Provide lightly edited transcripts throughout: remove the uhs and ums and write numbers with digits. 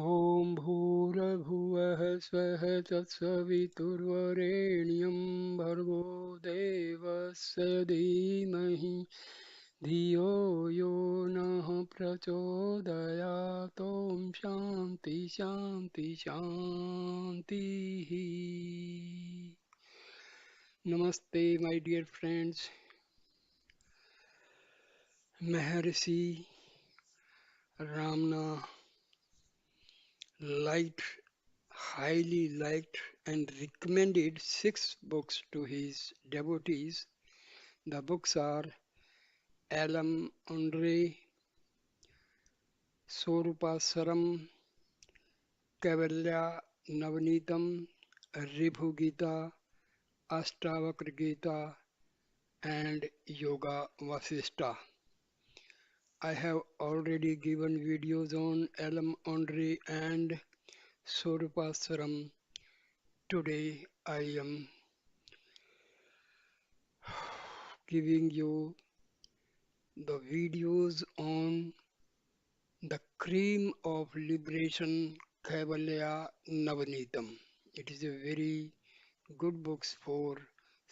ॐ भूर्भुवः स्वः तत्सवितुर्वरेण्यं भर्गो देवस्य धीमहि धियो यो नः प्रचोदयात् ॐ शान्ति शान्ति शान्तिः. Namaste, my dear friends. Maharshi Ramana liked, highly liked, and recommended six books to his devotees. The books are Alam Andre, Sorupasaram, Kaivalaya, Navneetam, Ribhu Gita, Astavakra Gita, and Yoga Vasista. I have already given videos on Alam Andre and Sorupasaram. Today I am giving you the videos on the cream of liberation, Kaivalaya Navneetam. It is a very good book for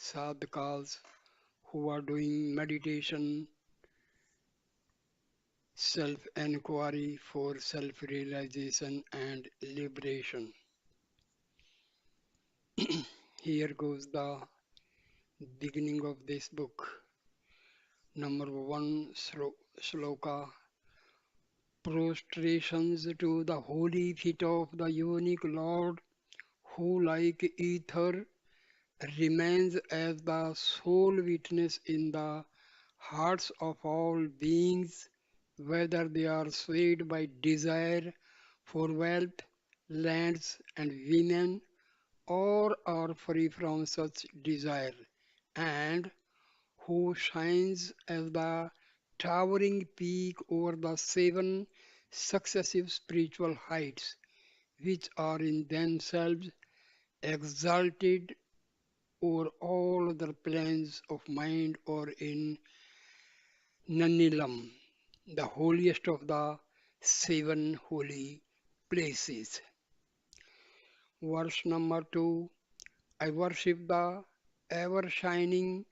sadhakas who are doing meditation, self-enquiry for self-realization and liberation. Here goes the beginning of this book. Number one sloka. Prostrations to the holy feet of the unique Lord, who like ether remains as the sole witness in the hearts of all beings, whether they are swayed by desire for wealth, lands, and women, or are free from such desire, and who shines as the towering peak over the seven successive spiritual heights, which are in themselves exalted over all other planes of mind or in Nanilam, the holiest of the seven holy places. Verse number 2. I worship the ever shining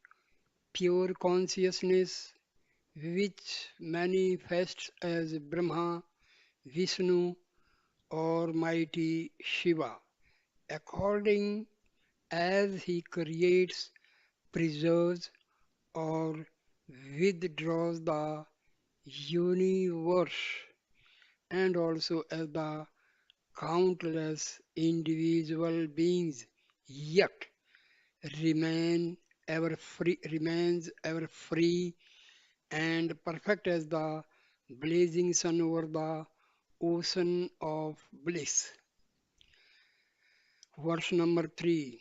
pure consciousness which manifests as Brahma, Vishnu, or mighty Shiva, according as he creates, preserves, or withdraws the universe, and also as the countless individual beings, yet remains ever free and perfect as the blazing sun over the ocean of bliss. Verse number 3.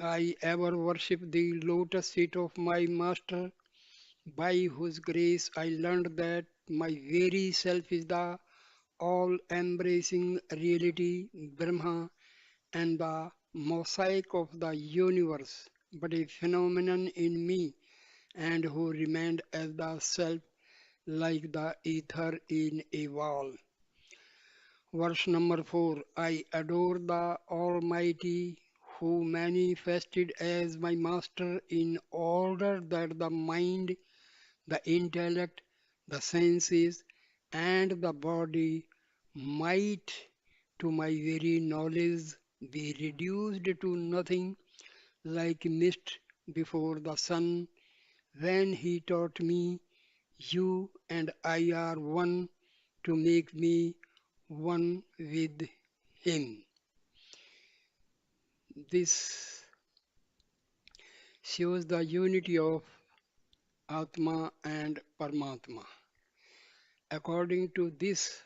I ever worship the lotus feet of my master, by whose grace I learned that my very self is the all embracing reality, Brahma, and the mosaic of the universe, but a phenomenon in me, and who remained as the self like the ether in a wall. Verse number 4. I adore the Almighty who manifested as my master in order that the mind, the intellect, the senses, and the body might, to my very knowledge, be reduced to nothing like mist before the sun, when he taught me, you and I are one, to make me one with him. This shows the unity of Atma and Paramatma. According to this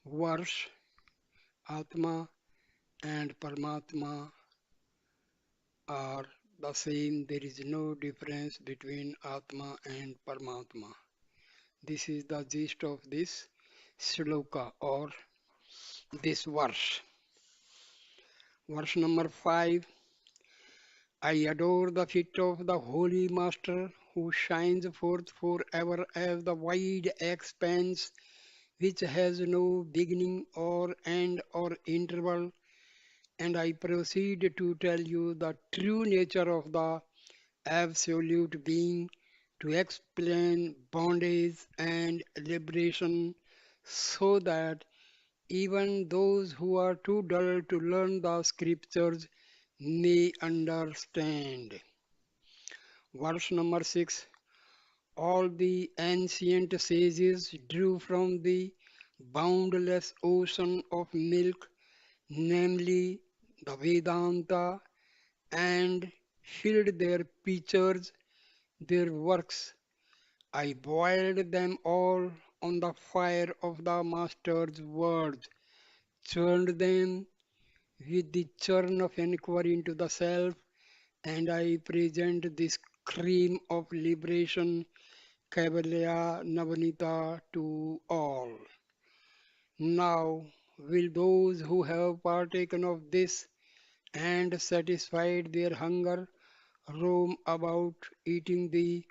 verse, Atma and Paramatma are the same. There is no difference between Atma and Paramatma. This is the gist of this sloka or this verse. Verse number 5. I adore the feet of the Holy Master who shines forth forever as the wide expanse which has no beginning or end or interval, and I proceed to tell you the true nature of the absolute being, to explain bondage and liberation, so that even those who are too dull to learn the scriptures may understand. Verse number 6. All the ancient sages drew from the boundless ocean of milk, namely the Vedanta, and filled their pitchers, their works. I boiled them all on the fire of the Master's words, churned them with the churn of inquiry into the self, and I present this cream of liberation, Kaivalaya Navneetam, to all. Now will those who have partaken of this and satisfied their hunger roam about eating the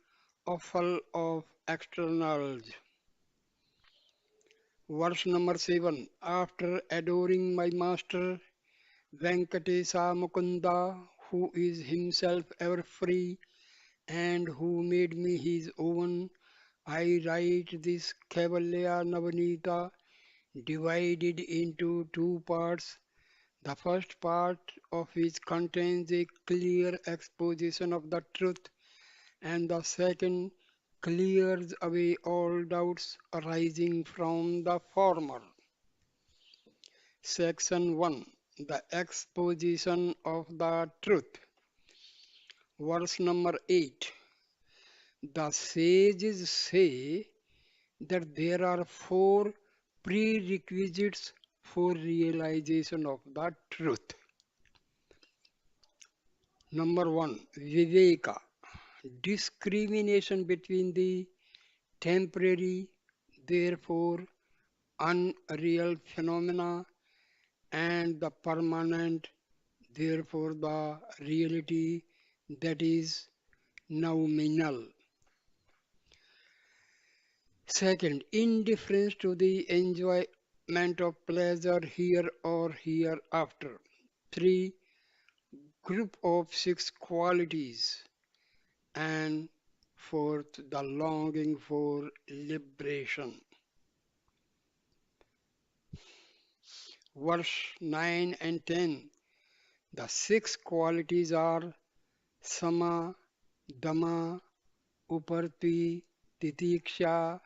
offal of externals. Verse number 7. After adoring my master Venkatesa Mukunda, who is himself ever free and who made me his own, I write this Kaivalya Navneeta divided into two parts. The first part of which contains a clear exposition of the truth, and the second clears away all doubts arising from the former. Section 1. The exposition of the truth. Verse number 8. The sages say that there are four prerequisites for realization of the truth. Number 1. Viveka. Discrimination between the temporary, therefore unreal phenomena, and the permanent, therefore the reality that is nominal. Second, indifference to the enjoyment of pleasure here or hereafter. 3. Group of six qualities. And fourth, the longing for liberation. Verse 9 and 10. The six qualities are Sama, Dama, Uparti, Titiksha,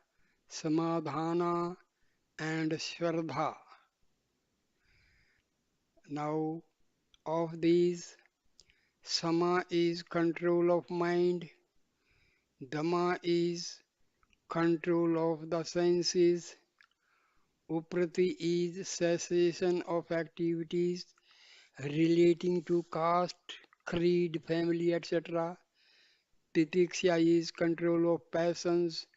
Samadhana, and Shraddha. Now, of these, Sama is control of mind, Dhamma is control of the senses, Uprati is cessation of activities relating to caste, creed, family, etc. Titiksha is control of passions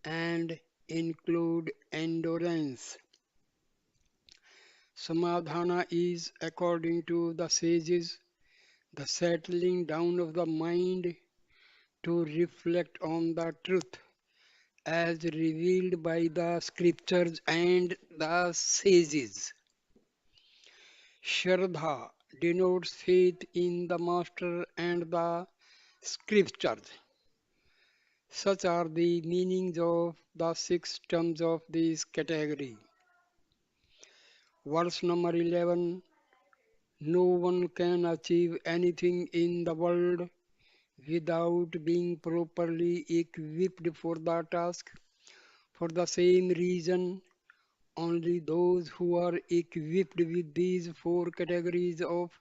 and include endurance. Samadhana is, according to the sages, the settling down of the mind to reflect on the truth as revealed by the scriptures and the sages. Shraddha denotes faith in the Master and the scriptures. Such are the meanings of the six terms of this category. Verse number 11. No one can achieve anything in the world without being properly equipped for the task. For the same reason, only those who are equipped with these four categories of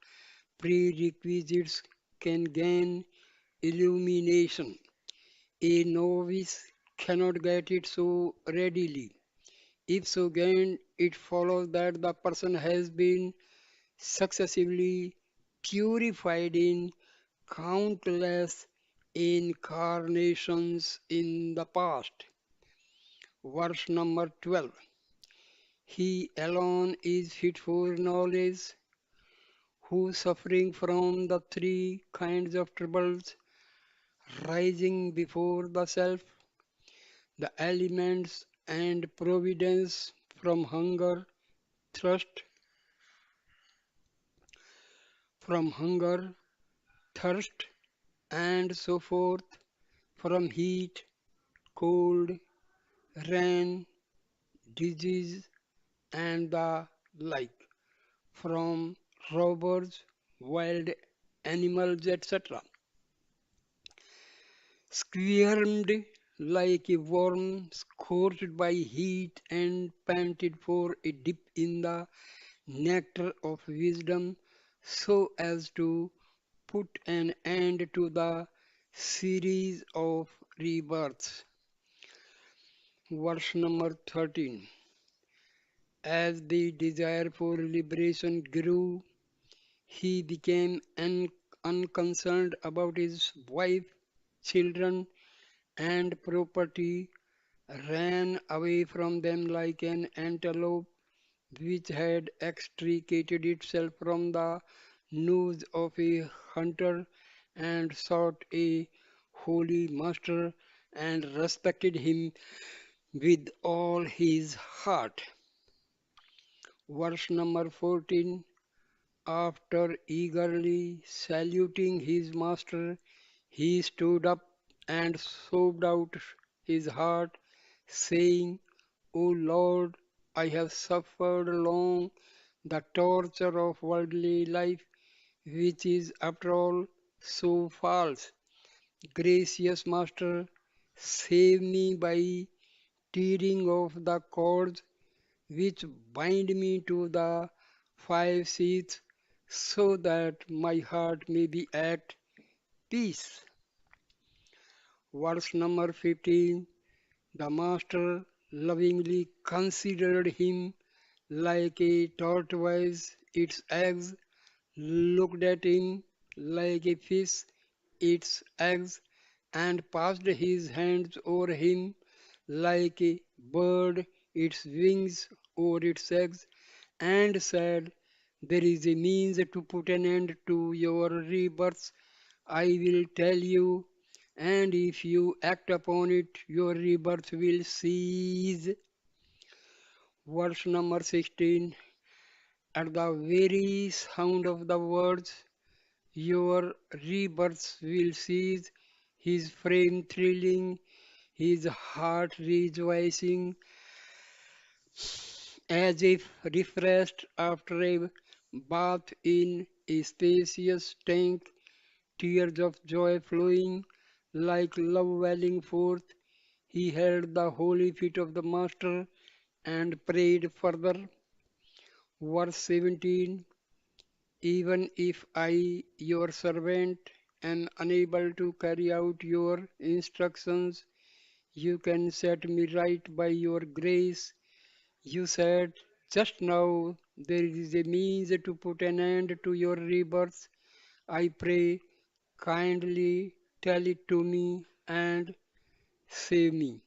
prerequisites can gain illumination. A novice cannot get it so readily. If so gained, it follows that the person has been successively purified in countless incarnations in the past. Verse number 12. He alone is fit for knowledge, who suffering from the three kinds of troubles rising before the self, the elements and providence, from thirst, from hunger, thirst, and so forth, from heat, cold, rain, disease, and the like, from robbers, wild animals, etc. Squirmed like a worm scorched by heat and panted for a dip in the nectar of wisdom so as to put an end to the series of rebirths. Verse number 13. As the desire for liberation grew, he became unconcerned about his wife, children, and property, ran away from them like an antelope which had extricated itself from the noose of a hunter and sought a holy master and respected him with all his heart. Verse number 14. After eagerly saluting his master, he stood up and sobbed out his heart, saying, O Lord, I have suffered long the torture of worldly life, which is after all so false. Gracious Master, save me by tearing off the cords which bind me to the 5 seats, so that my heart may be at peace. Verse number 15. The Master lovingly considered him like a tortoise its eggs, looked at him like a fish its eggs, and passed his hands over him like a bird its wings over its eggs, and said, There is a means to put an end to your rebirths. I will tell you, and if you act upon it, your rebirth will cease. Verse number 16. At the very sound of the words, your rebirths will cease, his frame thrilling, his heart rejoicing, as if refreshed after a bath in a spacious tank, tears of joy flowing like love welling forth. He held the holy feet of the Master and prayed further. Verse 17. Even if I, your servant, am unable to carry out your instructions, you can set me right by your grace. You said just now there is a means to put an end to your rebirth. I pray kindly tell it to me and save me.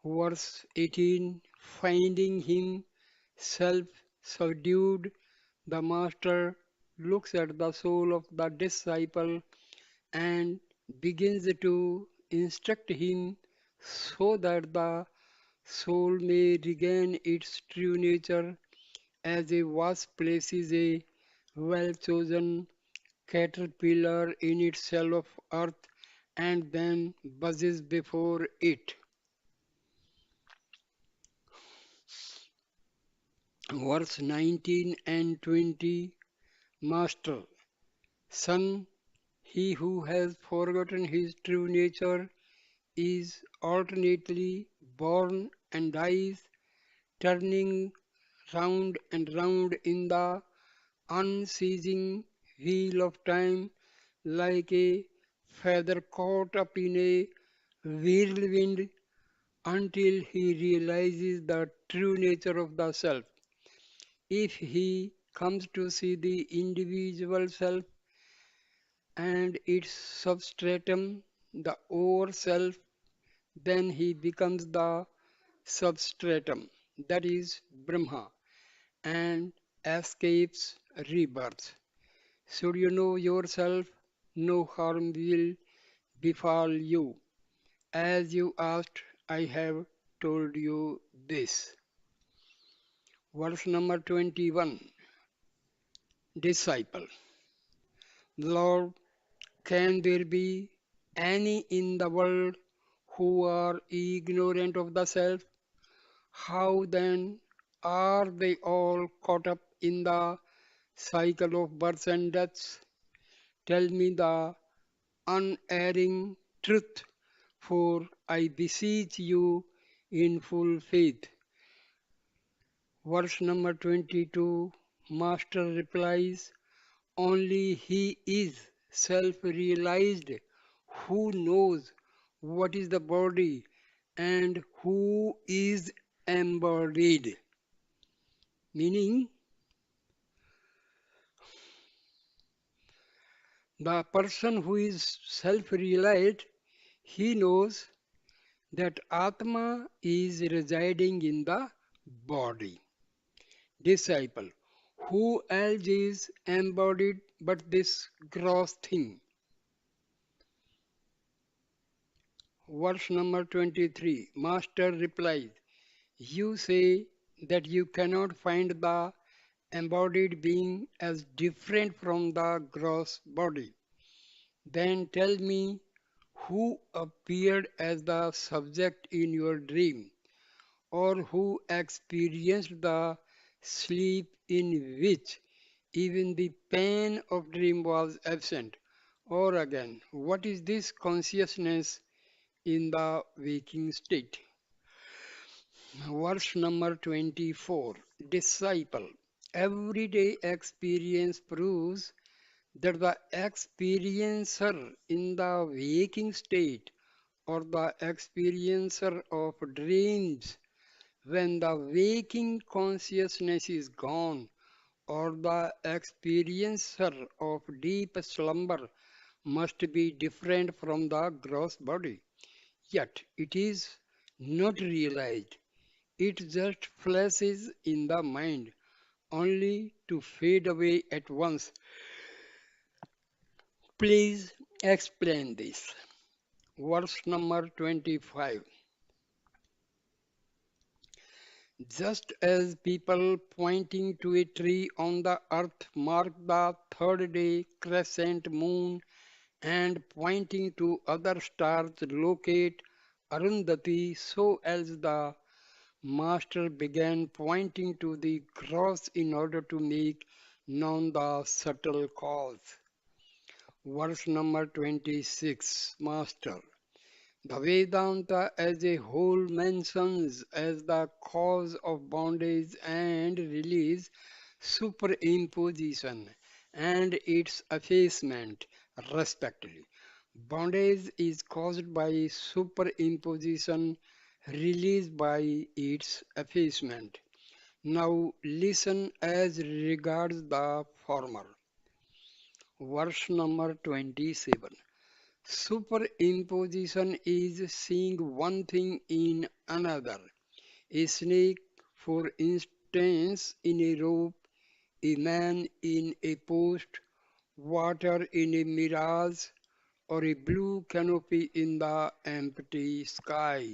Verse 18. Finding himself subdued, the Master looks at the soul of the disciple and begins to instruct him so that the soul may regain its true nature as a wasp places a well chosen caterpillar in its shell of earth and then buzzes before it. Verse 19 and 20. Master, son, he who has forgotten his true nature is alternately born and dies, turning round and round in the unceasing wheel of time like a feather caught up in a whirlwind until he realizes the true nature of the self. If he comes to see the individual self and its substratum, the over self, then he becomes the substratum, that is Brahma, and escapes rebirth. Should you know yourself, no harm will befall you. As you asked, I have told you this. Verse number 21. Disciple. Lord, can there be any in the world who are ignorant of the self? How then are they all caught up in the cycle of births and deaths? Tell me the unerring truth, for I beseech you in full faith. Verse number 22, Master replies, only he is self-realized who knows what is the body and who is embodied. Meaning, the person who is self-realized, he knows that Atma is residing in the body. Disciple, who else is embodied but this gross thing? Verse number 23, Master replies, you say that you cannot find the embodied being as different from the gross body. Then tell me who appeared as the subject in your dream, or who experienced the sleep in which even the pain of dream was absent. Or again, what is this consciousness in the waking state? Verse number 24. Disciple. Everyday experience proves that the experiencer in the waking state or the experiencer of dreams when the waking consciousness is gone or the experiencer of deep slumber must be different from the gross body. Yet it is not realized. It just flashes in the mind, only to fade away at once. Please explain this. Verse number 25. Just as people pointing to a tree on the earth mark the third day crescent moon and pointing to other stars locate Arundhati, so as the Master began pointing to the cross in order to make known the subtle cause. Verse number 26, Master. The Vedanta as a whole mentions as the cause of bondage and release superimposition and its effacement, respectively. Bondage is caused by superimposition, release by its effacement. Now listen as regards the former. Verse number 27. Superimposition is seeing one thing in another. A snake, for instance, in a rope, a man in a post, water in a mirage, or a blue canopy in the empty sky.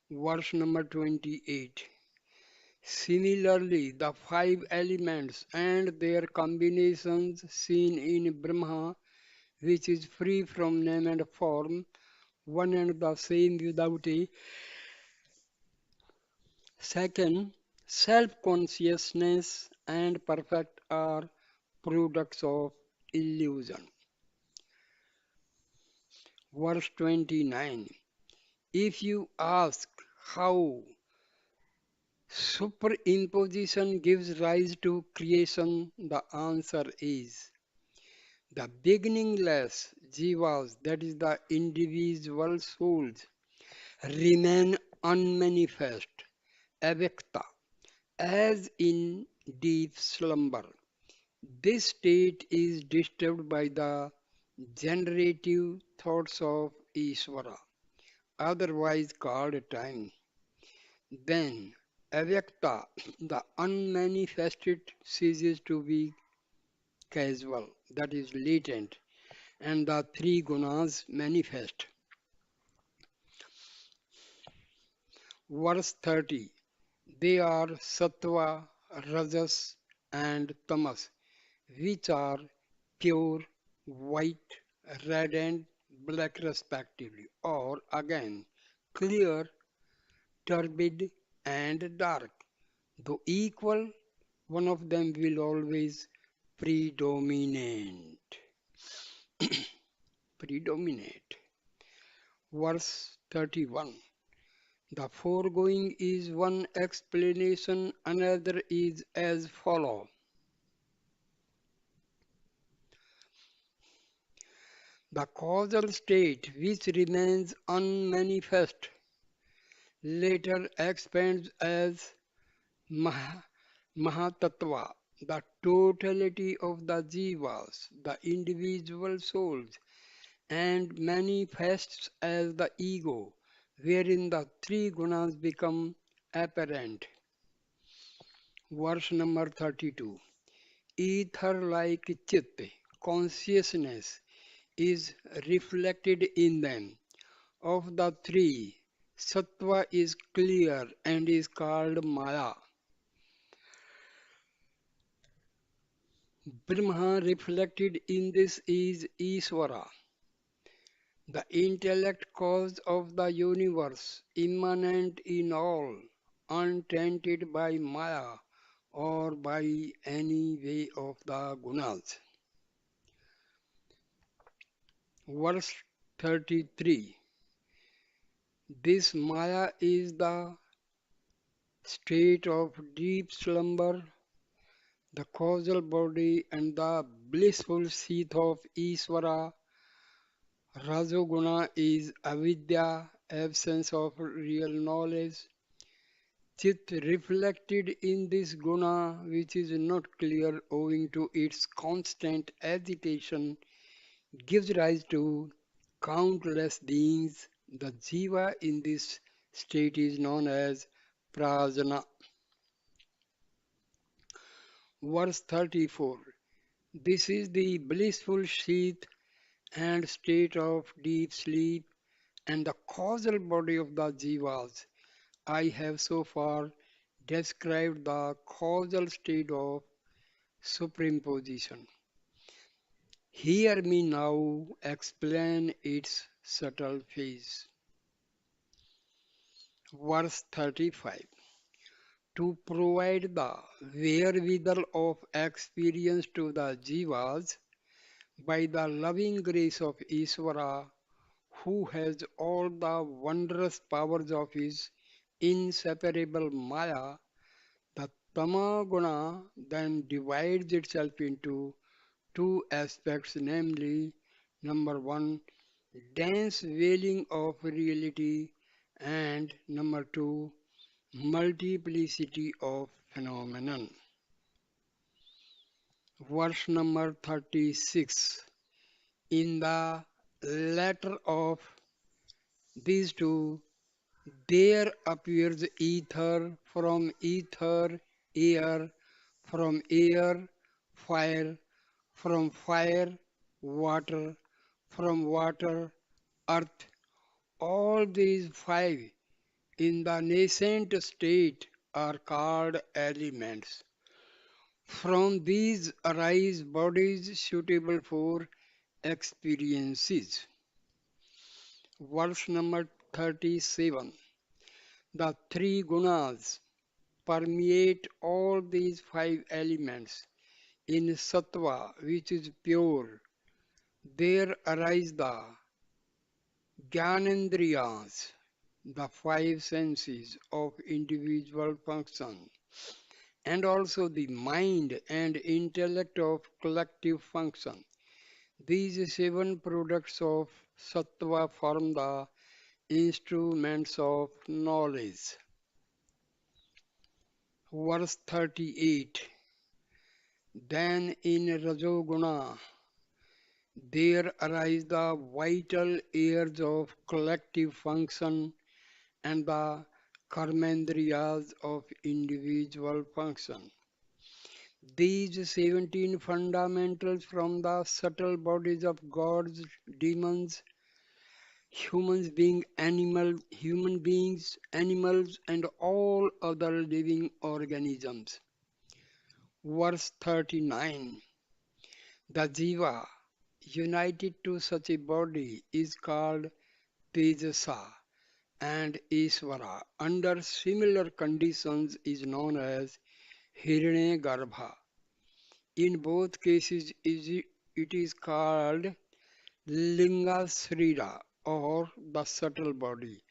Verse number 28. Similarly, the five elements and their combinations seen in Brahma, which is free from name and form, one and the same without a second, self-consciousness and perfect are products of illusion. Verse 29. If you ask how superimposition gives rise to creation, the answer is the beginningless jivas, that is the individual souls, remain unmanifest, avyakta, as in deep slumber. This state is disturbed by the generative thoughts of Ishvara, otherwise called time. Then, avyakta, the unmanifested, ceases to be casual, that is latent, and the three gunas manifest. Verse 30. They are sattva, rajas, and tamas, which are pure, white, red, and black respectively, or again clear, turbid, and dark. Though equal, one of them will always predominate. Predominate. Verse 31. The foregoing is one explanation, another is as follows. The causal state which remains unmanifest later expands as Mah- Mahatattva, the totality of the jivas, the individual souls, and manifests as the ego, wherein the three gunas become apparent. Verse number 32. Ether like chit, consciousness, is reflected in them. Of the three, Sattva is clear and is called Maya. Brahma reflected in this is Iswara, the intellect cause of the universe, immanent in all, untainted by Maya or by any way of the gunas. Verse 33. This Maya is the state of deep slumber, the causal body, and the blissful seat of Iswara. Rajoguna is avidya, absence of real knowledge. Chit reflected in this guna, which is not clear owing to its constant agitation, gives rise to countless beings. The jiva in this state is known as prajna. Verse 34. This is the blissful sheath and state of deep sleep and the causal body of the jivas. I have so far described the causal state of superimposition. Hear me now explain its subtle phase. Verse 35. To provide the wherewithal of experience to the jivas by the loving grace of Iswara, who has all the wondrous powers of his inseparable Maya, the Tamaguna then divides itself into two aspects, namely, number one, dense veiling of reality, and number two, multiplicity of phenomenon. Verse number 36. In the latter of these two, there appears ether, from ether, air, from air, fire, from fire, water, from water, earth. All these five in the nascent state are called elements. From these arise bodies suitable for experiences. Verse number 37. The three gunas permeate all these five elements. In sattva, which is pure, there arise the jnanendriyas, the five senses of individual function, and also the mind and intellect of collective function. These seven products of sattva form the instruments of knowledge. Verse 38. Then in Rajoguna there arise the vital airs of collective function and the karmendriyas of individual function. These 17 fundamentals from the subtle bodies of gods, demons, human beings, animals, and all other living organisms. Verse 39. The Jiva, united to such a body, is called Tejasa, and Isvara, under similar conditions, is known as Hiranyagarbha. In both cases, it is called Linga Srira, or the subtle body,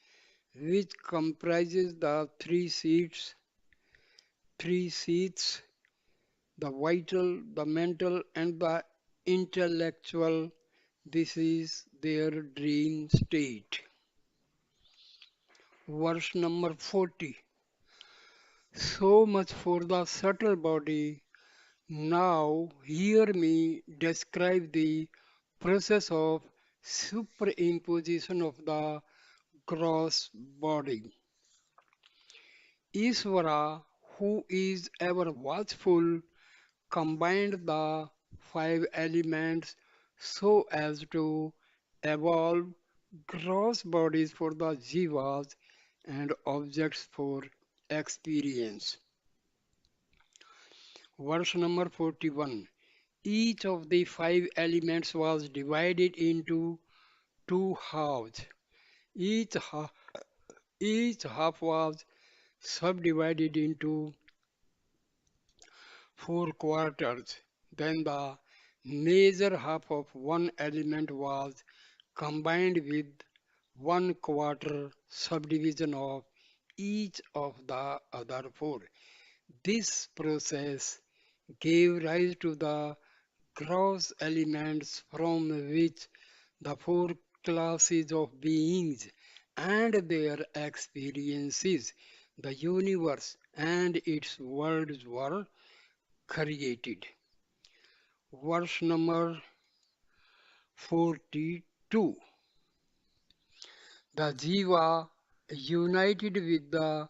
which comprises the three seats, the vital, the mental, and the intellectual. This is their dream state. Verse number 40. So much for the subtle body. Now hear me describe the process of superimposition of the gross body. Isvara, who is ever watchful, combined the five elements so as to evolve gross bodies for the jivas and objects for experience. Verse number 41. Each of the five elements was divided into two halves. Each half, each half was subdivided into four quarters. Then the major half of one element was combined with one quarter subdivision of each of the other four. This process gave rise to the gross elements from which the four classes of beings and their experiences, the universe and its worlds were created. Verse number 42. The Jiva united with the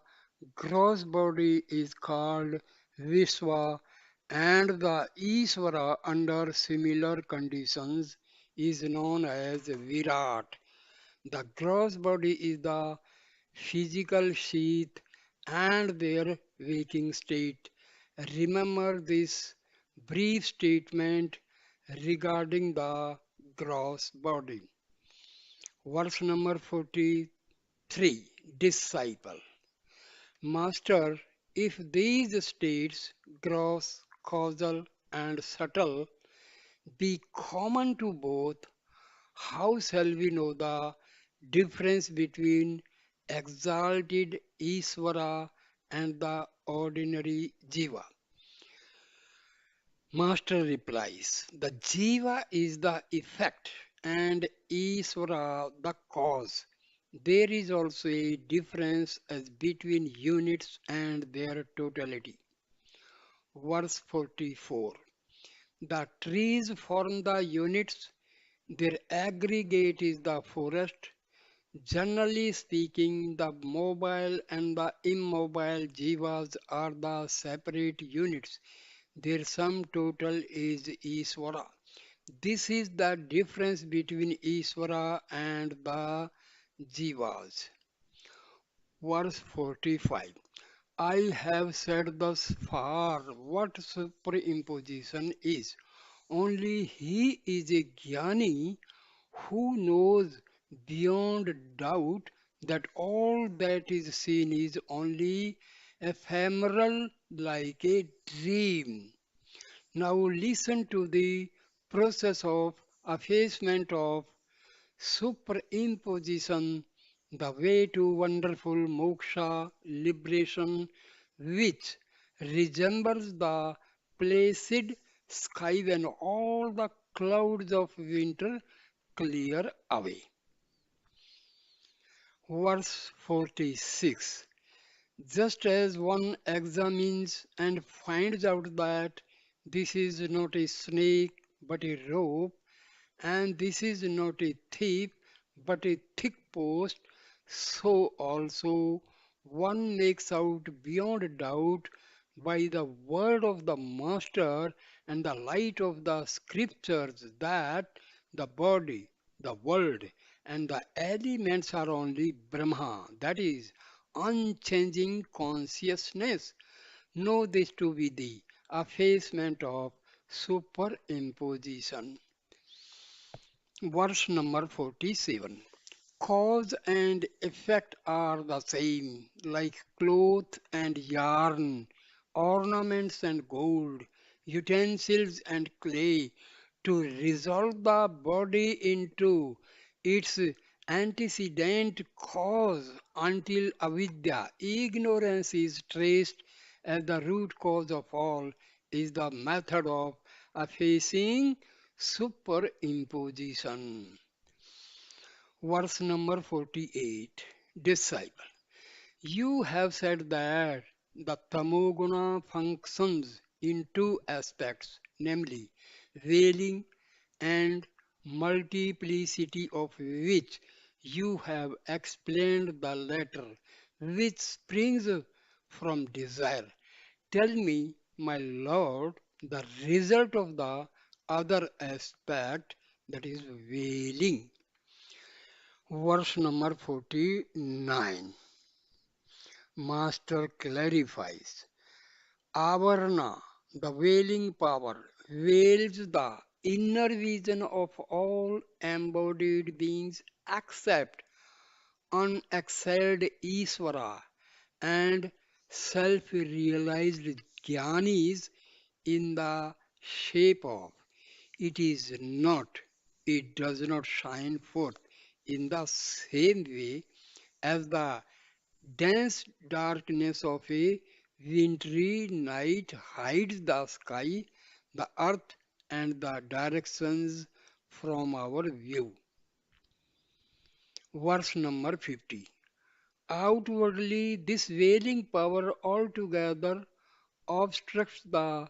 gross body is called Vishwa, and the Isvara under similar conditions is known as Virat. The gross body is the physical sheath and their waking state. Remember this brief statement regarding the gross body. Verse number 43. Disciple. Master, if these states, gross, causal, and subtle, be common to both, how shall we know the difference between exalted Isvara and the ordinary Jiva? Master replies, the Jiva is the effect and Isvara the cause. There is also a difference as between units and their totality. Verse 44. The trees form the units, their aggregate is the forest. Generally speaking, the mobile and the immobile jivas are the separate units. Their sum total is Isvara. This is the difference between Isvara and the jivas. Verse 45. I have said thus far what superimposition is. Only he is a jnani who knows beyond doubt that all that is seen is only ephemeral like a dream. Now listen to the process of effacement of superimposition, the way to wonderful moksha, liberation, which resembles the placid sky when all the clouds of winter clear away. Verse 46. Just as one examines and finds out that this is not a snake but a rope, and this is not a thief but a thick post, so also one makes out beyond doubt by the word of the Master and the light of the Scriptures that the body, the world, and the elements are only Brahma, that is, unchanging consciousness. Know this to be the effacement of superimposition. Verse number 47. Cause and effect are the same, like cloth and yarn, ornaments and gold, utensils and clay, to resolve the body into its antecedent cause until avidya, ignorance, is traced as the root cause of all, is the method of effacing superimposition. Verse number 48. Disciple. You have said that the tamoguna functions in two aspects, namely veiling and multiplicity, of which you have explained the latter, which springs from desire. Tell me, my Lord, the result of the other aspect, that is veiling. Verse number 49. Master clarifies. Avarna, the veiling power, veils the inner vision of all embodied beings except unexcelled Isvara and self-realized jnanis in the shape of. It is not, it does not shine forth in the same way as the dense darkness of a wintry night hides the sky, the earth, and the directions from our view. Verse number 50. Outwardly, this veiling power altogether obstructs the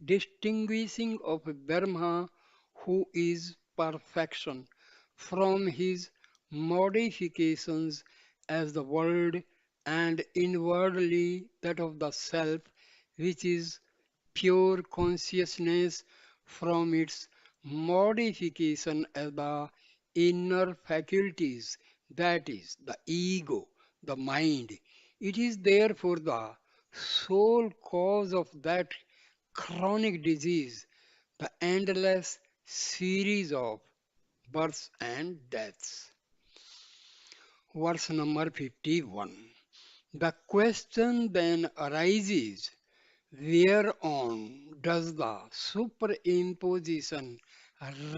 distinguishing of Brahma, who is perfection, from his modifications as the world, and inwardly that of the self, which is pure consciousness, from its modification as the inner faculties, that is, the ego, the mind. It is therefore the sole cause of that chronic disease, the endless series of births and deaths. Verse number 51. The question then arises, whereon does the superimposition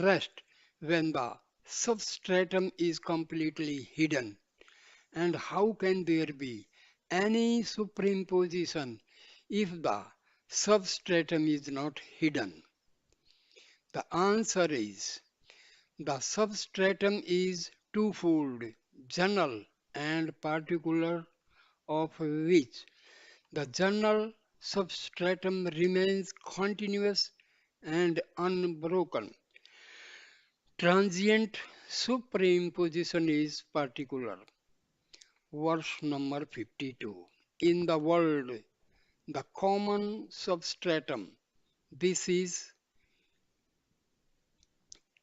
rest when the substratum is completely hidden? And how can there be any superimposition if the substratum is not hidden? The answer is the substratum is twofold, general and particular, of which the general substratum remains continuous and unbroken. Transient superimposition is particular. Verse number 52. In the world, the common substratum, this is,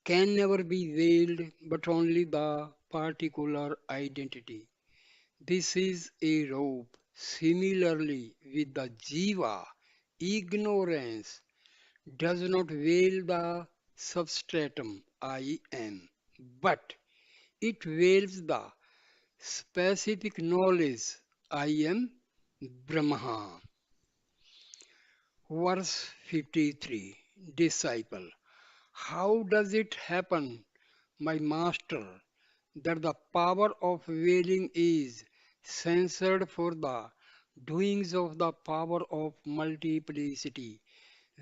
can never be veiled, but only the particular identity. This is a robe. Similarly, with the jiva, ignorance does not veil the substratum I am, but it veils the specific knowledge I am Brahma. Verse 53. Disciple. How does it happen, my master, that the power of veiling is censored for the doings of the power of multiplicity,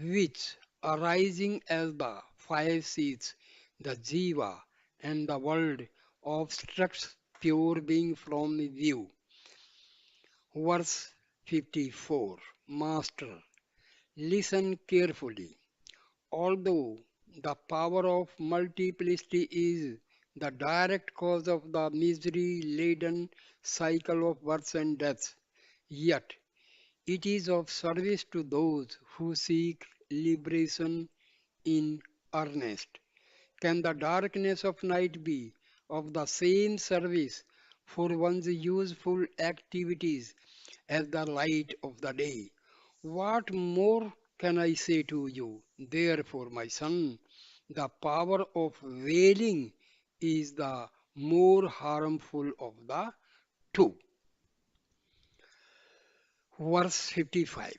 which, arising as the five seeds, the jiva, and the world, obstructs pure being from view? Verse 54. Master, listen carefully. Although the power of multiplicity is the direct cause of the misery laden cycle of births and deaths, yet it is of service to those who seek liberation in earnest. Can the darkness of night be of the same service for one's useful activities as the light of the day. What more can I say to you? Therefore, my son, the power of wailing is the more harmful of the two. Verse 55.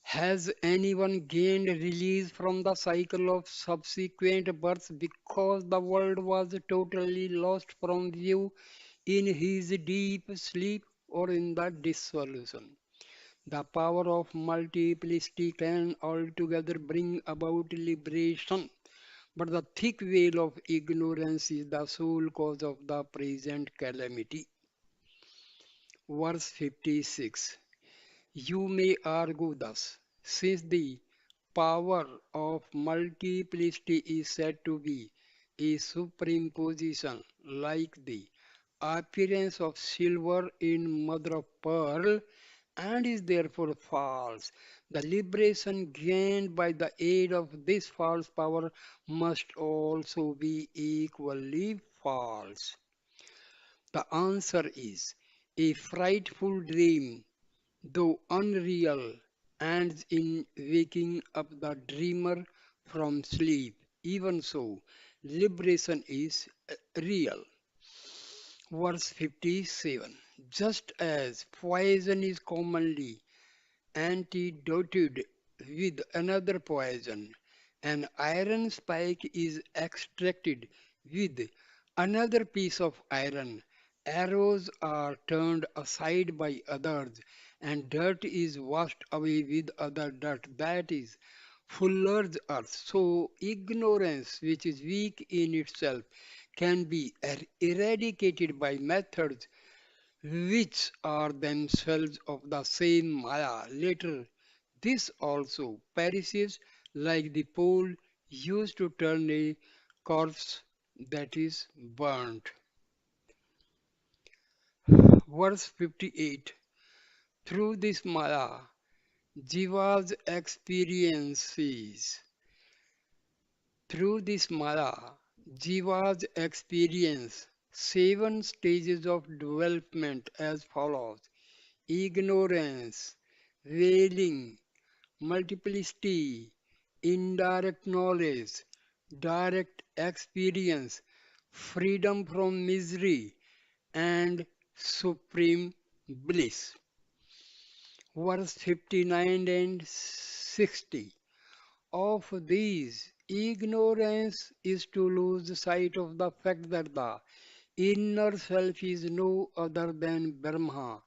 Has anyone gained release from the cycle of subsequent births because the world was totally lost from view in his deep sleep or in the dissolution? The power of multiplicity can altogether bring about liberation, but the thick veil of ignorance is the sole cause of the present calamity. Verse 56. You may argue thus, since the power of multiplicity is said to be a supreme position like the appearance of silver in mother of pearl and is therefore false. The liberation gained by the aid of this false power must also be equally false. The answer is a frightful dream, though unreal, ends in waking up the dreamer from sleep. Even so, liberation is real. Verse 57. Just as poison is commonly antidoted with another poison, an iron spike is extracted with another piece of iron. Arrows are turned aside by others, and dirt is washed away with other dirt. That is fuller's earth. So, ignorance, which is weak in itself, can be eradicated by methods which are themselves of the same Maya. Later, this also perishes like the pole used to turn a corpse that is burnt. Verse 58. Through this Maya, Jiva's experiences. Through this Maya, Jiva's experience seven stages of development as follows: ignorance, wailing, multiplicity, indirect knowledge, direct experience, freedom from misery, and supreme bliss. Verse 59 and 60. Of these, ignorance is to lose sight of the fact that the inner self is no other than Brahma.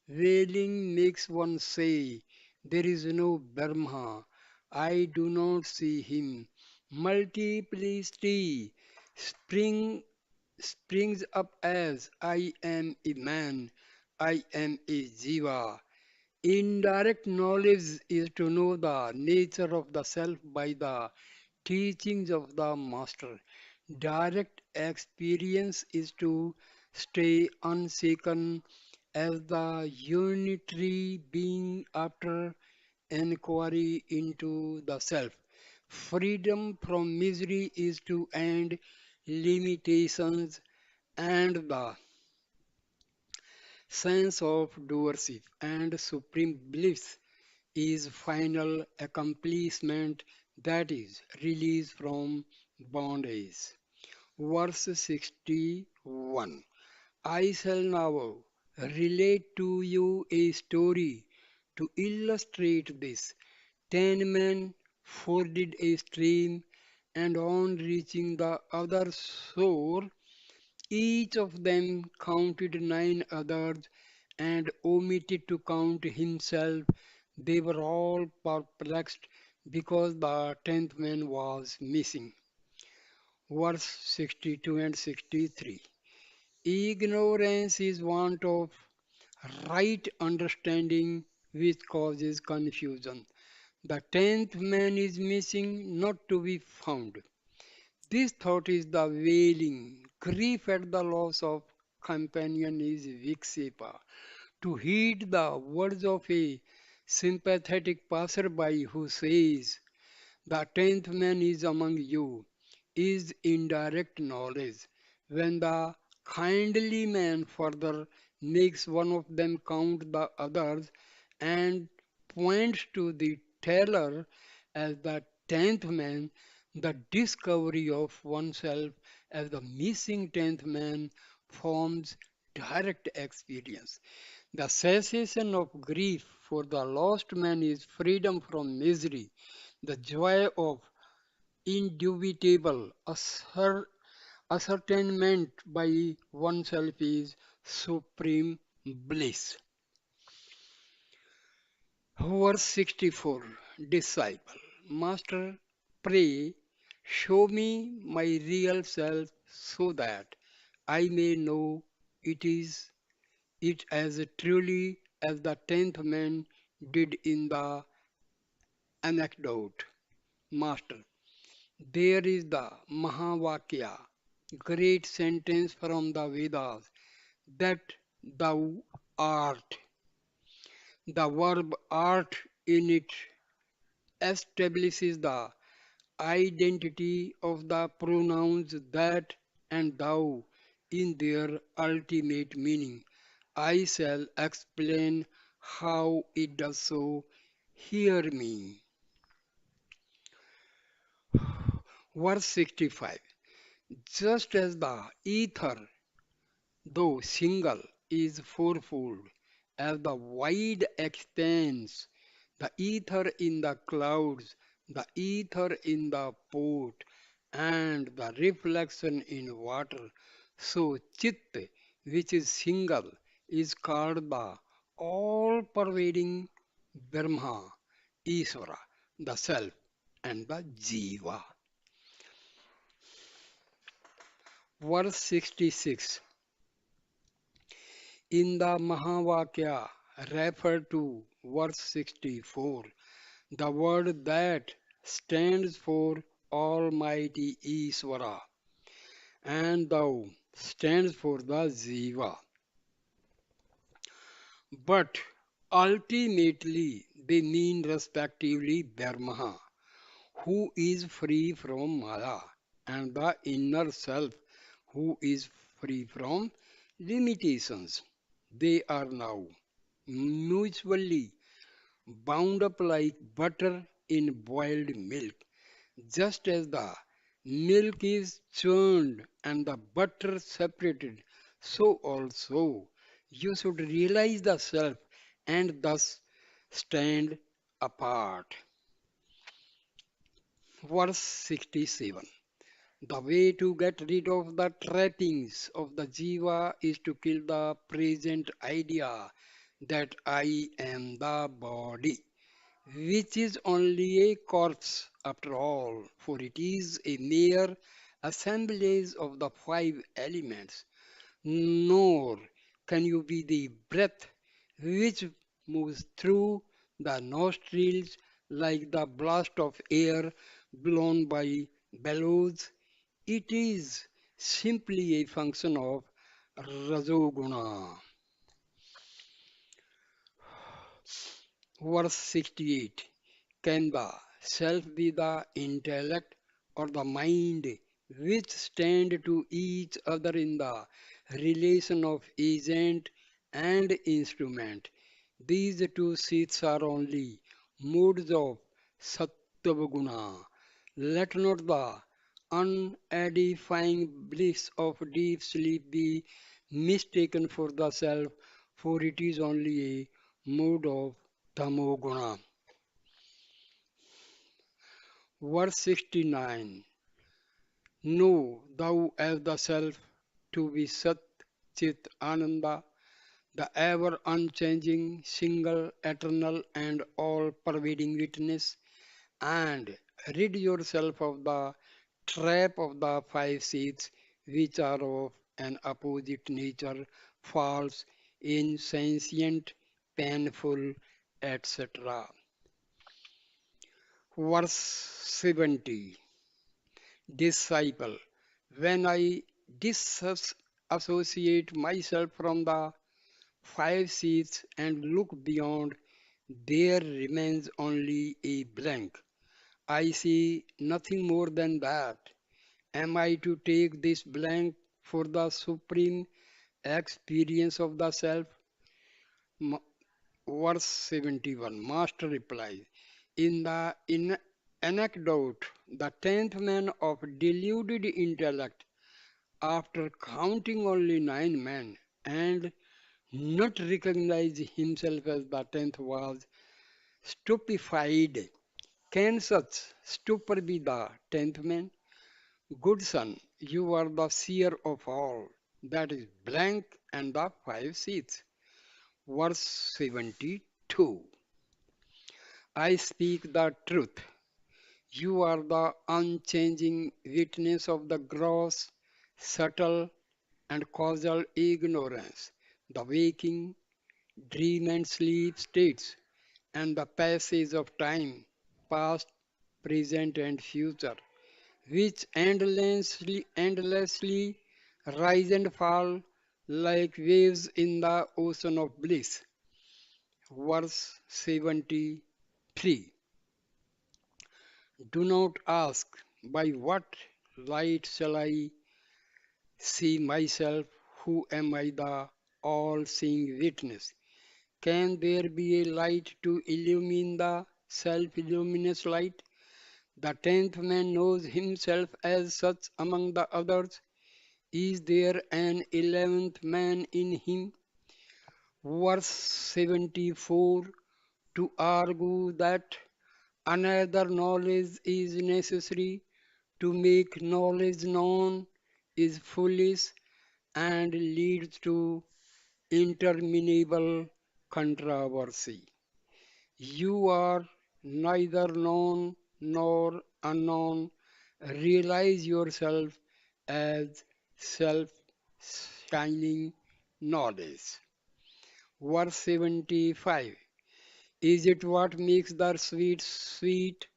Wailing makes one say, there is no Brahma. I do not see him. Multiplicity spring, springs up as I am a man, I am a Jiva. Indirect knowledge is to know the nature of the self by the teachings of the Master. Direct experience is to stay unshaken as the unitary being after inquiry into the self. Freedom from misery is to end limitations and the sense of doership, and supreme bliss is final accomplishment, that is release from bondage. Verse 61. I shall now relate to you a story to illustrate this. 10 men forded a stream, and on reaching the other shore, each of them counted nine others and omitted to count himself. They were all perplexed because the 10th man was missing. Verse 62 and 63. Ignorance is want of right understanding which causes confusion. The 10th man is missing, not to be found. This thought is the wailing. Grief at the loss of companion is vikshepa. To heed the words of a sympathetic passerby who says, the 10th man is among you, is indirect knowledge. When the kindly man further makes one of them count the others and points to the teller as the tenth man, the discovery of oneself as the missing tenth man forms direct experience. The cessation of grief for the lost man is freedom from misery, the joy of indubitable ascertainment by oneself is supreme bliss. Verse 64. Disciple, Master, pray, show me my real self so that I may know it is it as truly as the tenth man did in the anecdote. Master, there is the Mahavakya, great sentence from the Vedas, that thou art. The verb art in it establishes the identity of the pronouns that and thou in their ultimate meaning. I shall explain how it does so. Hear me. Verse 65. Just as the ether, though single, is fourfold, as the wide expanse, the ether in the clouds, the ether in the port, and the reflection in water, so Chit, which is single, is called the all-pervading Brahma, Isvara, the Self, and the Jiva. Verse 66. In the Mahavakya referred to verse 64, the word that stands for Almighty Isvara and thou stands for the Jiva. But ultimately they mean respectively Brahma, who is free from Maya, and the inner self, who is free from limitations. They are now mutually bound up like butter in boiled milk. Just as the milk is churned and the butter separated, so also you should realize the self and thus stand apart. Verse 67. The way to get rid of the trappings of the jiva is to kill the present idea that I am the body, which is only a corpse after all, for it is a mere assemblage of the five elements. Nor can you be the breath which moves through the nostrils like the blast of air blown by bellows. It is simply a function of Rajoguna. Verse 68. Can the self be the intellect or the mind which stand to each other in the relation of agent and instrument? These two seats are only modes of Sattva-guna. Let not the unedifying bliss of deep sleep be mistaken for the self, for it is only a mode of Tamoguna. Verse 69. Know thou as the self to be Sat Chit Ananda, the ever unchanging, single, eternal, and all pervading witness, and rid yourself of the trap of the five seeds, which are of an opposite nature, false, insentient, painful, etc. Verse 70. Disciple, when I disassociate myself from the five seeds and look beyond, there remains only a blank. I see nothing more than that. Am I to take this blank for the supreme experience of the self. Ma- Verse 71, Master replies, in anecdote, the tenth man of deluded intellect, after counting only 9 men and not recognize himself as the tenth, was stupefied. Can such stupor be the tenth man? Good son, you are the seer of all. That is blank and the five seats. Verse 72. I speak the truth. You are the unchanging witness of the gross, subtle, and causal ignorance, the waking, dream, and sleep states, and the passage of time, past, present, and future, which endlessly rise and fall like waves in the ocean of bliss. Verse 73. Do not ask, by what light shall I see myself? Who am I, the all seeing witness? Can there be a light to illumine the self luminous light? The tenth man knows himself as such among the others. Is there an 11th man in him? Verse 74, to argue that another knowledge is necessary to make knowledge known is foolish and leads to interminable controversy. You are neither known nor unknown. Realize yourself as self shining knowledge. Verse 75. Is it what makes the sweet sweet,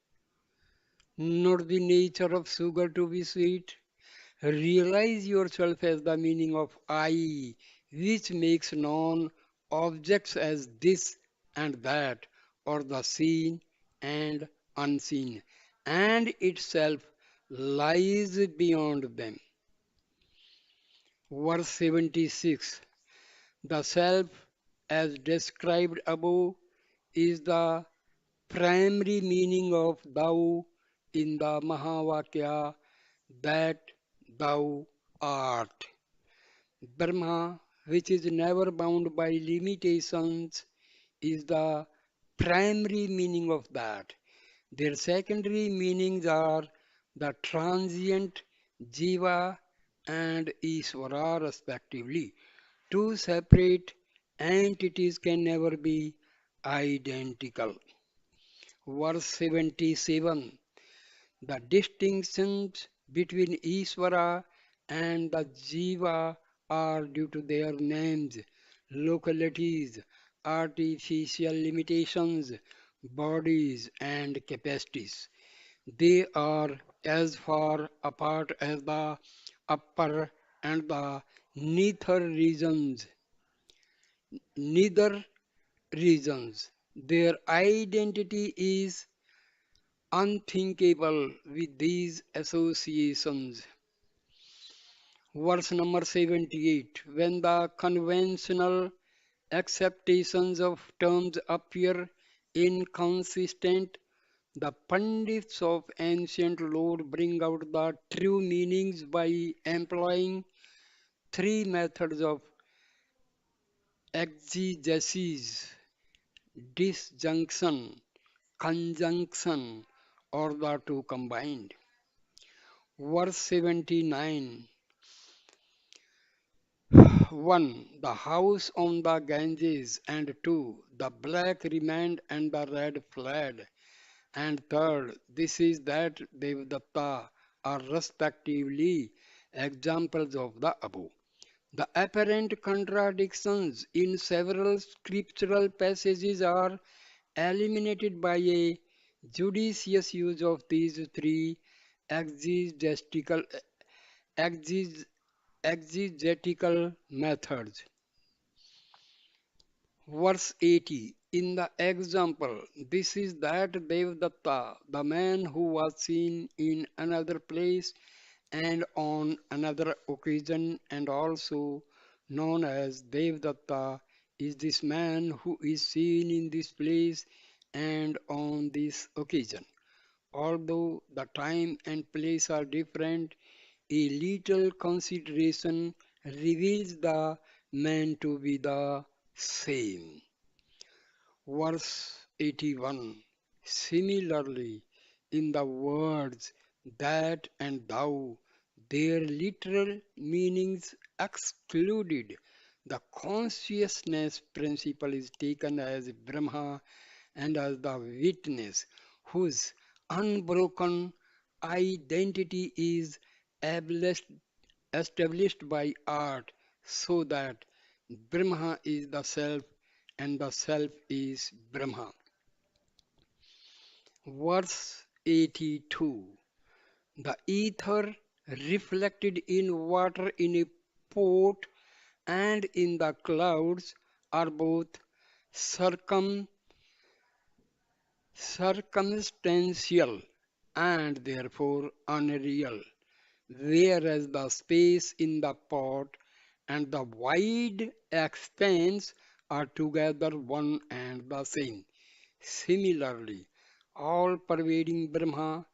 not the nature of sugar to be sweet? Realize yourself as the meaning of I, which makes known objects as this and that, or the seen and unseen, and itself lies beyond them. Verse 76. The self, as described above, is the primary meaning of thou in the Mahavakya, that thou art. Brahma, which is never bound by limitations, is the primary meaning of that. Their secondary meanings are the transient Jiva and Isvara respectively. Two separate entities can never be identical. Verse 77. The distinctions between Isvara and the Jiva are due to their names, localities, artificial limitations, bodies, and capacities. They are as far apart as the upper and the nether regions. Neither regions. Their identity is unthinkable with these associations. Verse number 78. When the conventional acceptations of terms appear inconsistent, the Pandits of ancient lore bring out the true meanings by employing three methods of exegesis: disjunction, conjunction, or the two combined. Verse 79. 1. The house on the Ganges, and 2. The black remained and the red fled, and 3rd, this is that Devadatta are respectively examples of the above. The apparent contradictions in several scriptural passages are eliminated by a judicious use of these three exegetical, exeg- exegetical methods. Verse 80. In the example, this is that Devdatta, the man who was seen in another place And on another occasion, and also known as Devdatta, is this man who is seen in this place and on this occasion. Although the time and place are different, a little consideration reveals the man to be the same. Verse 81. Similarly, in the words that and thou, their literal meanings excluded, the consciousness principle is taken as Brahma and as the witness whose unbroken identity is established established by art, so that Brahma is the self and the self is Brahma. Verse 82. The ether reflected in water in a pot and in the clouds are both circum circumstantial and therefore unreal, whereas the space in the pot and the wide expanse are together one and the same. Similarly, all pervading Brahma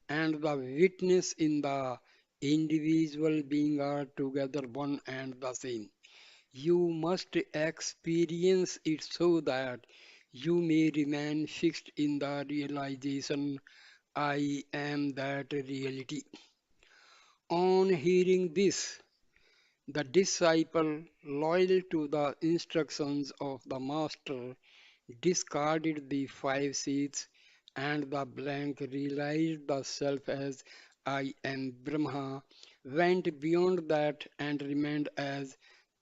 and the witness in the individual being are together one and the same. You must experience it so that you may remain fixed in the realization I am that reality. On hearing this, the disciple, loyal to the instructions of the master, discarded the five seats and the blank realized the self as I am Brahma, went beyond that and remained as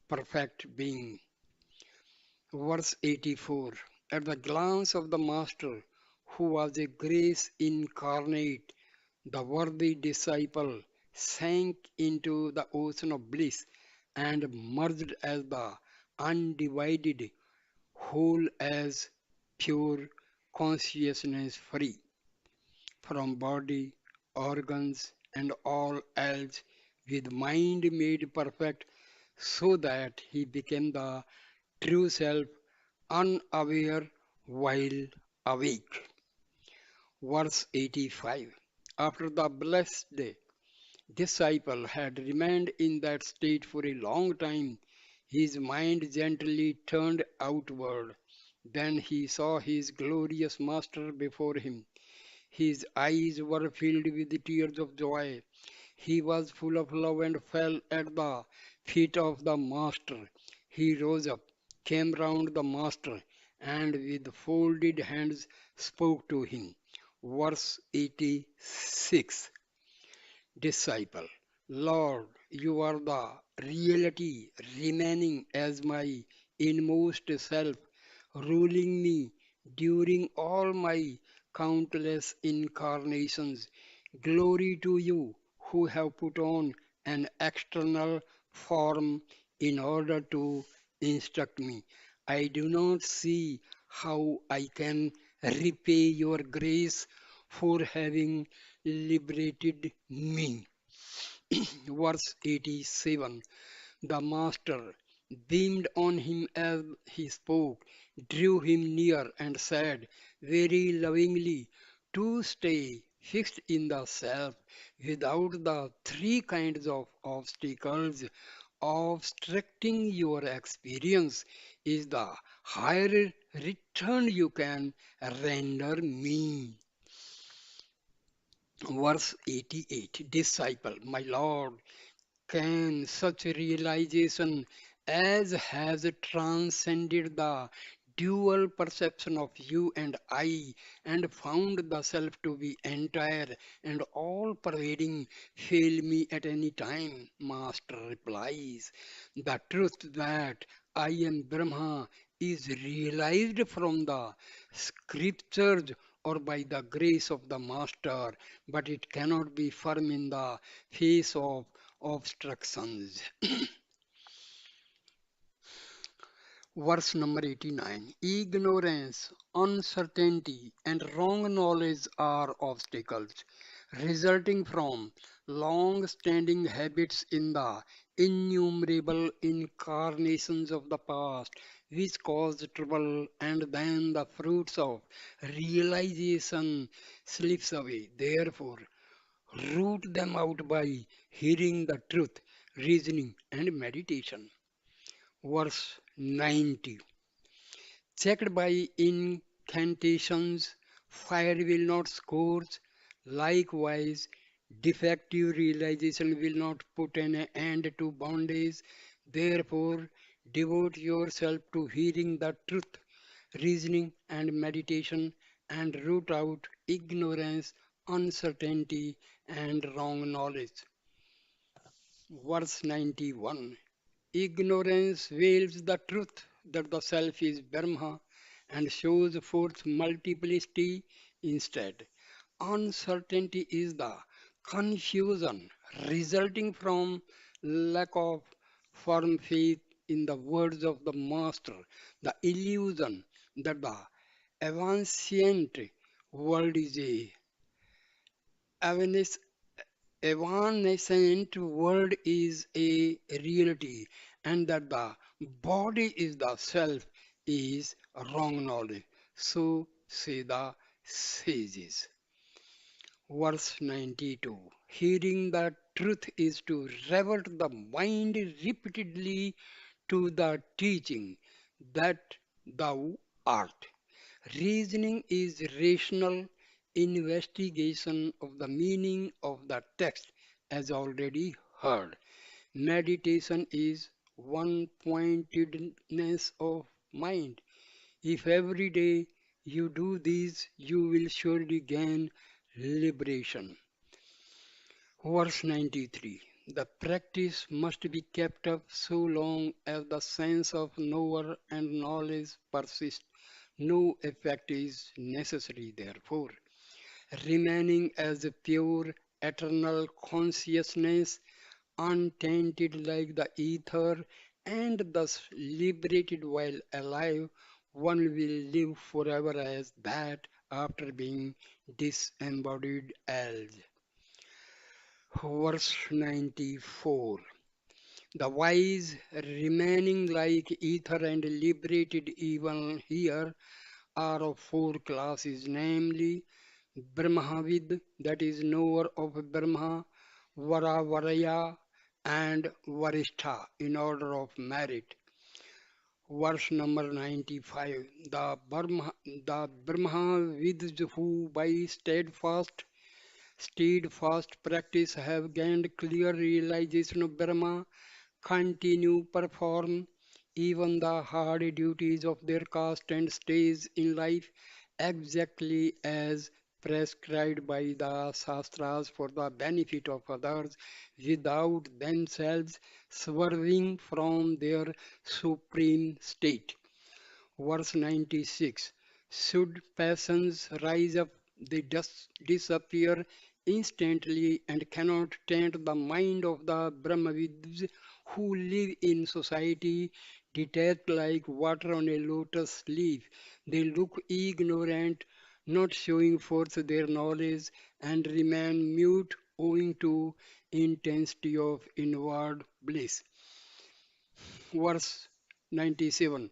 perfect being. Verse 84. At the glance of the Master, who was a grace incarnate, the worthy disciple sank into the ocean of bliss and merged as the undivided whole as pure consciousness free from body, organs, and all else, with mind made perfect, so that he became the true self, unaware while awake. Verse 85. After the blessed disciple had remained in that state for a long time, his mind gently turned outward. Then he saw his glorious master before him. His eyes were filled with tears of joy. He was full of love and fell at the feet of the master. He rose up, came round the master, and with folded hands spoke to him. Verse 86. Disciple, Lord, you are the reality remaining as my inmost self, ruling me during all my countless incarnations. Glory to you who have put on an external form in order to instruct me. I do not see how I can repay your grace for having liberated me. Verse 87. The Master beamed on him as he spoke, drew him near, and said very lovingly, to stay fixed in the self without the three kinds of obstacles obstructing your experience is the higher return you can render me. Verse 88. Disciple, my Lord, can such realization as has transcended the dual perception of you and I and found the self to be entire and all pervading fail me at any time? Master replies, the truth that I am Brahma is realized from the scriptures or by the grace of the Master, but it cannot be firm in the face of obstructions. Verse number 89. Ignorance, uncertainty, and wrong knowledge are obstacles. resulting from long-standing habits in the innumerable incarnations of the past, which caused trouble, and then the fruits of realization slips away. Therefore, root them out by hearing the truth, reasoning, and meditation. Verse 90. Checked by incantations, fire will not scorch. Likewise, defective realization will not put an end to bondage. Therefore, devote yourself to hearing the truth, reasoning, and meditation, and root out ignorance, uncertainty, and wrong knowledge. Verse 91. Ignorance veils the truth that the self is Brahma and shows forth multiplicity instead. Uncertainty is the confusion resulting from lack of firm faith in the words of the Master, the illusion that the ancient world is a evanescent evanescent world is a reality and that the body is the self is wrong knowledge. So say the sages. Verse 92. Hearing the truth is to revert the mind repeatedly to the teaching that thou art. Reasoning is rational investigation of the meaning of the text as already heard. Meditation is one pointedness of mind. If every day you do these, you will surely gain liberation. Verse 93. The practice must be kept up so long as the sense of knower and knowledge persists. No effect is necessary, therefore. Remaining as a pure, eternal consciousness, untainted like the ether, and thus liberated while alive, one will live forever as that after being disembodied as. Verse 94. The wise remaining like ether and liberated even here are of four classes, namely Brahmavid, that is knower of Brahma, Varavaraya, and Varishtha in order of merit. Verse number 95. The Brahmavids who by steadfast practice have gained clear realization of Brahma continue perform even the hard duties of their caste and stage in life exactly as prescribed by the Shastras for the benefit of others without themselves swerving from their supreme state. Verse 96. Should passions rise up, they disappear instantly and cannot taint the mind of the Brahmavids who live in society detached like water on a lotus leaf. They look ignorant, not showing forth their knowledge, and remain mute owing to intensity of inward bliss. Verse 97.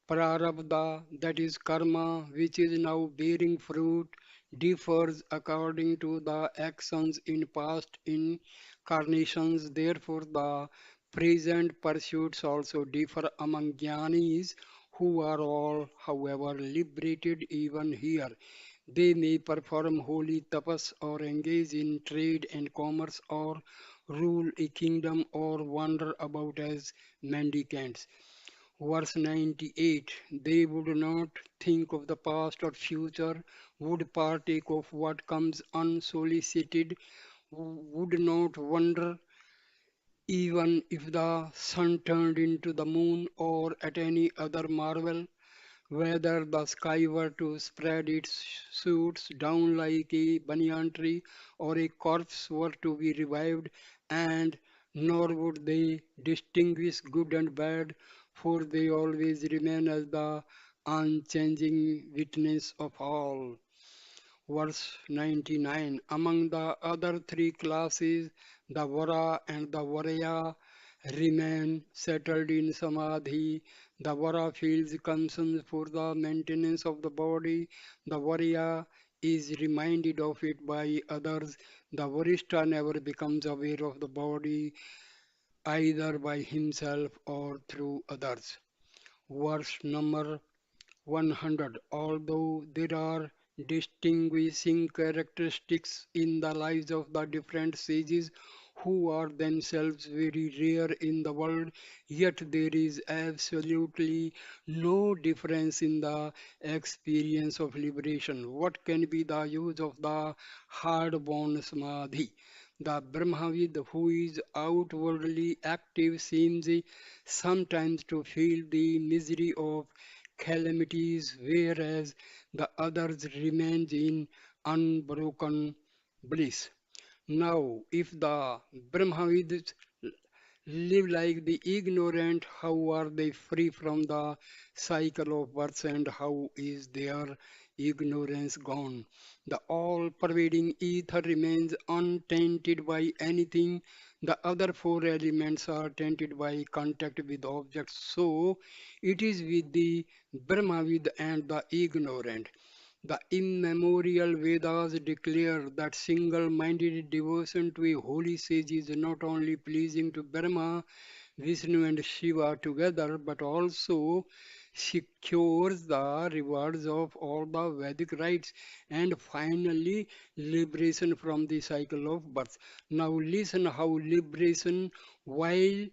Prarabdha, that is karma, which is now bearing fruit, differs according to the actions in past incarnations. Therefore, the present pursuits also differ among jnanis, who are all, however, liberated even here. They may perform holy tapas or engage in trade and commerce or rule a kingdom or wander about as mendicants. Verse 98. They would not think of the past or future, would partake of what comes unsolicited, would not wonder even if the sun turned into the moon or at any other marvel, whether the sky were to spread its shoots down like a banyan tree or a corpse were to be revived, and nor would they distinguish good and bad, for they always remain as the unchanging witness of all. Verse 99. Among the other three classes, the Vara and the Varaya remain settled in Samadhi. The Vara feels concerns for the maintenance of the body. The Varaya is reminded of it by others. The Varishta never becomes aware of the body either by himself or through others. Verse number 100. Although there are distinguishing characteristics in the lives of the different sages who are themselves very rare in the world, yet there is absolutely no difference in the experience of liberation. What can be the use of the hard-born samadhi? The Brahmavid who is outwardly active seems sometimes to feel the misery of calamities, whereas the others remain in unbroken bliss. Now, if the Brahmavids live like the ignorant, how are they free from the cycle of birth and how is their ignorance gone? The all pervading ether remains untainted by anything. The other four elements are tainted by contact with objects. So it is with the Brahmavid and the ignorant. The immemorial Vedas declare that single-minded devotion to a holy sage is not only pleasing to Brahma, Vishnu and Shiva together, but also secures the rewards of all the Vedic rites and finally liberation from the cycle of birth. Now listen how liberation while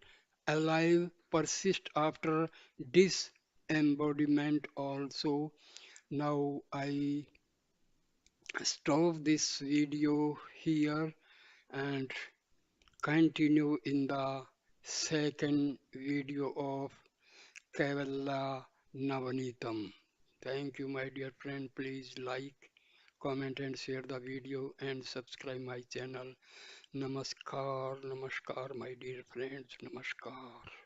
alive persists after disembodiment also. Now I stop this video here and continue in the second video of Kaivalaya Navneetam. Thank you, my dear friend. Please like, comment, and share the video and subscribe my channel. Namaskar, namaskar, my dear friends. Namaskar.